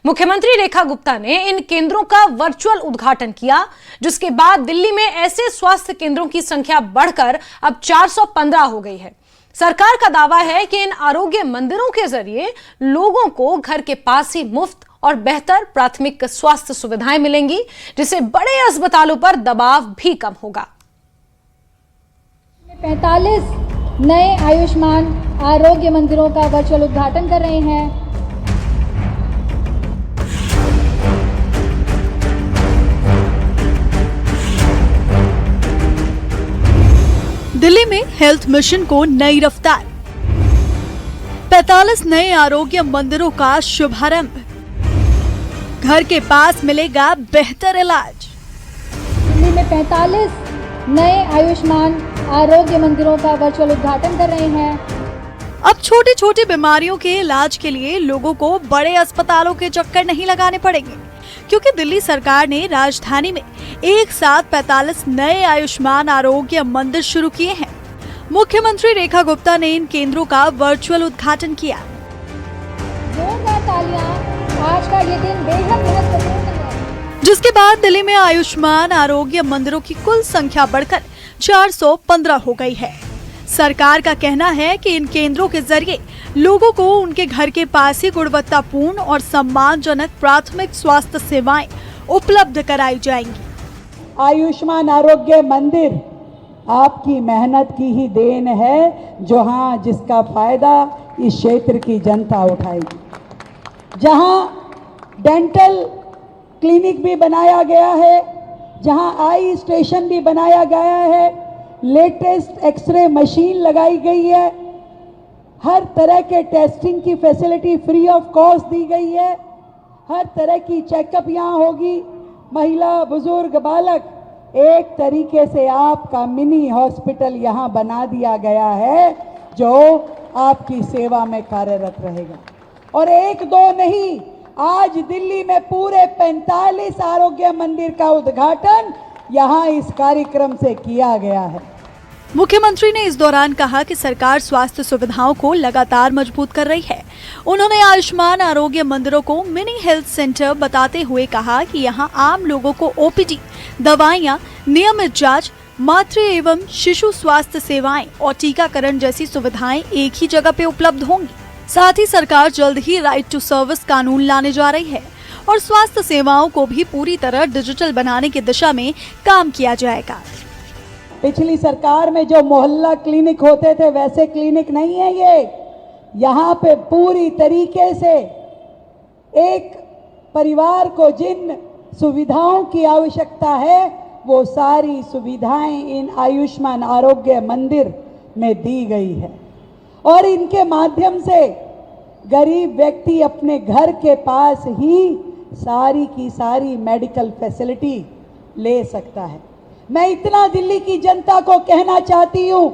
मुख्यमंत्री रेखा गुप्ता ने इन केंद्रों का वर्चुअल उद्घाटन किया, जिसके बाद दिल्ली में ऐसे स्वास्थ्य केंद्रों की संख्या बढ़कर अब 415 हो गई है। सरकार का दावा है कि इन आरोग्य मंदिरों के जरिए लोगों को घर के पास ही मुफ्त और बेहतर प्राथमिक स्वास्थ्य सुविधाएं मिलेंगी, जिससे बड़े अस्पतालों पर दबाव भी कम होगा। 45 नए आयुष्मान आरोग्य मंदिरों का वर्चुअल उद्घाटन कर रहे हैं। दिल्ली में हेल्थ मिशन को नई रफ्तार, 45 नए आरोग्य मंदिरों का शुभारंभ, घर के पास मिलेगा बेहतर इलाज। दिल्ली में 45 नए आयुष्मान आरोग्य मंदिरों का वर्चुअल उद्घाटन कर रहे हैं। अब छोटी छोटी बीमारियों के इलाज के लिए लोगों को बड़े अस्पतालों के चक्कर नहीं लगाने पड़ेंगे, क्योंकि दिल्ली सरकार ने राजधानी में एक साथ 45 नए आयुष्मान आरोग्य मंदिर शुरू किए हैं। मुख्यमंत्री रेखा गुप्ता ने इन केंद्रों का वर्चुअल उद्घाटन किया। जोरदार तालियां, आज का ये दिन बेहद महत्वपूर्ण है। जिसके बाद दिल्ली में आयुष्मान आरोग्य मंदिरों की कुल संख्या बढ़कर 415 हो गई है। सरकार का कहना है कि इन केंद्रों के जरिए लोगों को उनके घर के पास ही गुणवत्तापूर्ण और सम्मानजनक प्राथमिक स्वास्थ्य सेवाएं उपलब्ध कराई जाएंगी। आयुष्मान आरोग्य मंदिर आपकी मेहनत की ही देन है, जहां जिसका फायदा इस क्षेत्र की जनता उठाएगी। जहां डेंटल क्लिनिक भी बनाया गया है, जहां आई स्टेशन भी बनाया गया है, लेटेस्ट एक्सरे मशीन लगाई गई है, हर तरह के टेस्टिंग की फैसिलिटी फ्री ऑफ कॉस्ट दी गई है, हर तरह की चेकअप यहाँ होगी। महिला, बुजुर्ग, बालक, एक तरीके से आपका मिनी हॉस्पिटल यहाँ बना दिया गया है, जो आपकी सेवा में कार्यरत रहेगा। और एक दो नहीं, आज दिल्ली में पूरे 45 आरोग्य मंदिर का उद्घाटन यहाँ इस कार्यक्रम से किया गया है। मुख्यमंत्री ने इस दौरान कहा कि सरकार स्वास्थ्य सुविधाओं को लगातार मजबूत कर रही है। उन्होंने आयुष्मान आरोग्य मंदिरों को मिनी हेल्थ सेंटर बताते हुए कहा कि यहां आम लोगों को ओपीडी, दवाइयां, नियमित जांच, मातृ एवं शिशु स्वास्थ्य सेवाएं और टीकाकरण जैसी सुविधाएं एक ही जगह पे उपलब्ध होंगी। साथ ही सरकार जल्द ही राइट टू सर्विस कानून लाने जा रही है और स्वास्थ्य सेवाओं को भी पूरी तरह डिजिटल बनाने की दिशा में काम किया जाएगा। पिछली सरकार में जो मोहल्ला क्लिनिक होते थे, वैसे क्लिनिक नहीं है ये। यहाँ पे पूरी तरीके से एक परिवार को जिन सुविधाओं की आवश्यकता है, वो सारी सुविधाएं इन आयुष्मान आरोग्य मंदिर में दी गई है। और इनके माध्यम से गरीब व्यक्ति अपने घर के पास ही सारी की सारी मेडिकल फैसिलिटी ले सकता है। मैं इतना दिल्ली की जनता को कहना चाहती हूँ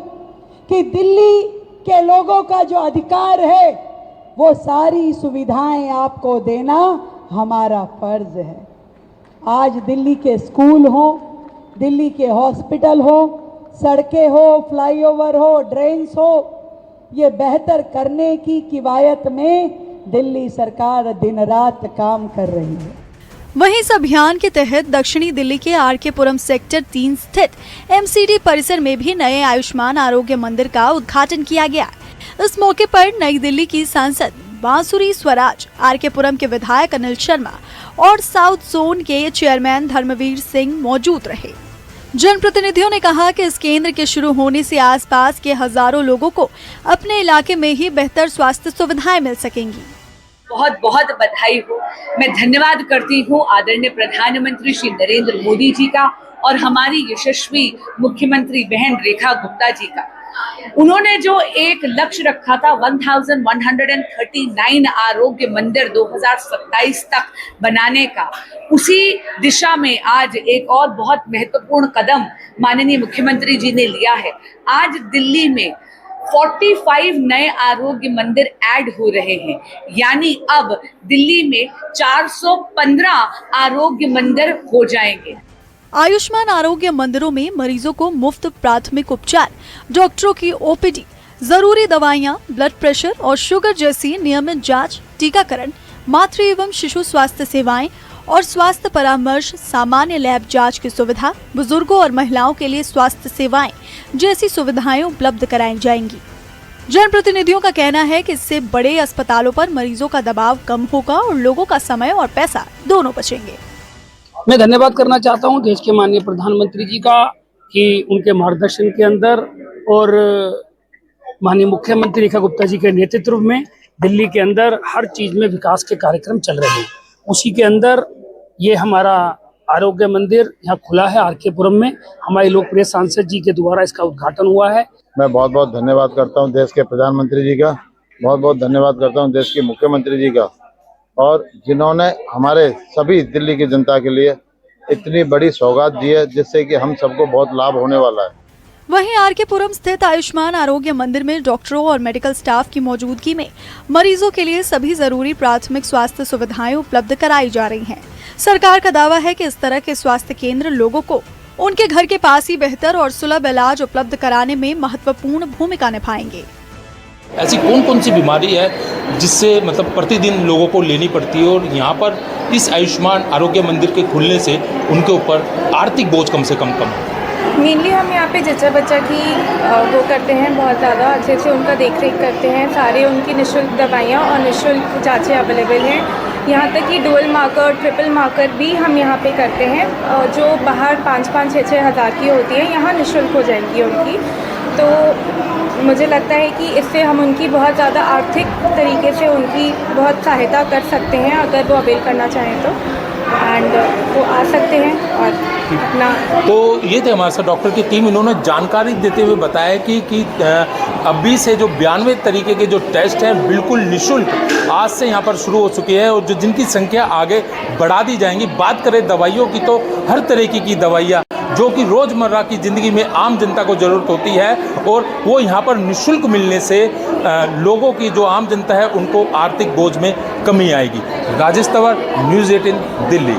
कि दिल्ली के लोगों का जो अधिकार है, वो सारी सुविधाएं आपको देना हमारा फर्ज है। आज दिल्ली के स्कूल हो, दिल्ली के हॉस्पिटल हो, सड़कें हो, फ्लाईओवर हो, ड्रेन्स हो, ये बेहतर करने की किवायत में दिल्ली सरकार दिन रात काम कर रही है। वहीं इस अभियान के तहत दक्षिणी दिल्ली के आरके पुरम सेक्टर 3 स्थित एमसीडी परिसर में भी नए आयुष्मान आरोग्य मंदिर का उद्घाटन किया गया। इस मौके पर नई दिल्ली की सांसद बांसुरी स्वराज, आरके पुरम के विधायक अनिल शर्मा और साउथ जोन के चेयरमैन धर्मवीर सिंह मौजूद रहे। जनप्रतिनिधियों ने कहा कि इस केंद्र के शुरू होने से आसपास के हजारों लोगों को अपने इलाके में ही बेहतर स्वास्थ्य सुविधाएं मिल सकेंगी। बहुत बहुत बधाई हो। मैं धन्यवाद करती हूँ आदरणीय प्रधानमंत्री श्री नरेंद्र मोदी जी का और हमारी यशस्वी मुख्यमंत्री बहन रेखा गुप्ता जी का। उन्होंने जो एक लक्ष्य रखा था 1139 आरोग्य मंदिर 2027 तक बनाने का, उसी दिशा में आज एक और बहुत महत्वपूर्ण कदम माननीय मुख्यमंत्री जी ने लिया है। आज दिल्ली में 45 नए आरोग्य मंदिर ऐड हो रहे हैं, यानी अब दिल्ली में 415 आरोग्य मंदिर हो जाएंगे। आयुष्मान आरोग्य मंदिरों में मरीजों को मुफ्त प्राथमिक उपचार, डॉक्टरों की ओपीडी, जरूरी दवाइयां, ब्लड प्रेशर और शुगर जैसी नियमित जांच, टीकाकरण, मातृ एवं शिशु स्वास्थ्य सेवाएं और स्वास्थ्य परामर्श, सामान्य लैब जांच की सुविधा, बुजुर्गों और महिलाओं के लिए स्वास्थ्य सेवाएं जैसी सुविधाएं उपलब्ध कराई जाएंगी। जनप्रतिनिधियों का कहना है कि इससे बड़े अस्पतालों पर मरीजों का दबाव कम होगा और लोगों का समय और पैसा दोनों बचेंगे। मैं धन्यवाद करना चाहता हूं देश के माननीय प्रधानमंत्री जी का कि उनके मार्गदर्शन के अंदर और माननीय मुख्यमंत्री रेखा गुप्ता जी के नेतृत्व में दिल्ली के अंदर हर चीज में विकास के कार्यक्रम चल रहे हैं। उसी के अंदर ये हमारा आरोग्य मंदिर यहाँ खुला है आरके पुरम में। हमारे लोकप्रिय सांसद जी के द्वारा इसका उद्घाटन हुआ है। मैं बहुत बहुत धन्यवाद करता हूँ देश के प्रधानमंत्री जी का, बहुत बहुत धन्यवाद करता हूँ देश के मुख्यमंत्री जी का, और जिन्होंने हमारे सभी दिल्ली की जनता के लिए इतनी बड़ी सौगात दी है जिससे कि हम सबको बहुत लाभ होने वाला है। वहीं आरके पुरम स्थित आयुष्मान आरोग्य मंदिर में डॉक्टरों और मेडिकल स्टाफ की मौजूदगी में मरीजों के लिए सभी जरूरी प्राथमिक स्वास्थ्य सुविधाएं उपलब्ध कराई जा रही हैं। सरकार का दावा है कि इस तरह के स्वास्थ्य केंद्र लोगों को उनके घर के पास ही बेहतर और सुलभ इलाज उपलब्ध कराने में महत्वपूर्ण भूमिका निभाएंगे। ऐसी कौन कौन सी बीमारी है जिससे मतलब प्रतिदिन लोगों को लेनी पड़ती है, और यहाँ पर इस आयुष्मान आरोग्य मंदिर के खुलने से उनके ऊपर आर्थिक बोझ कम से कम मेनली हम यहाँ पे जच्चा बच्चा की वो करते हैं, बहुत ज़्यादा अच्छे से उनका देख रेख करते हैं। सारे उनकी निःशुल्क दवाइयाँ और निःशुल्क जाँचें अवेलेबल हैं। यहाँ तक कि डुअल मार्कर, ट्रिपल मार्कर भी हम यहाँ पे करते हैं, जो बाहर 5-5, 6-6 हज़ार की होती है, यहाँ निःशुल्क हो जाएंगी उनकी। तो मुझे लगता है कि इससे हम उनकी बहुत ज़्यादा आर्थिक तरीके से उनकी बहुत सहायता कर सकते हैं अगर वो अवेल करना चाहें तो, एंड वो आ सकते हैं और अपना। तो ये थे हमारे साथ डॉक्टर की टीम। इन्होंने जानकारी देते हुए बताया कि अभी से जो 92 तरीके के जो टेस्ट हैं बिल्कुल निःशुल्क आज से यहाँ पर शुरू हो चुकी है, और जो जिनकी संख्या आगे बढ़ा दी जाएंगी। बात करें दवाइयों की तो हर तरीके की दवाइयाँ जो कि रोज़मर्रा की ज़िंदगी में आम जनता को ज़रूरत होती है, और वो यहाँ पर निःशुल्क मिलने से लोगों की जो आम जनता है उनको आर्थिक बोझ में कमी आएगी। राजेश तंवर, न्यूज़ 18 दिल्ली।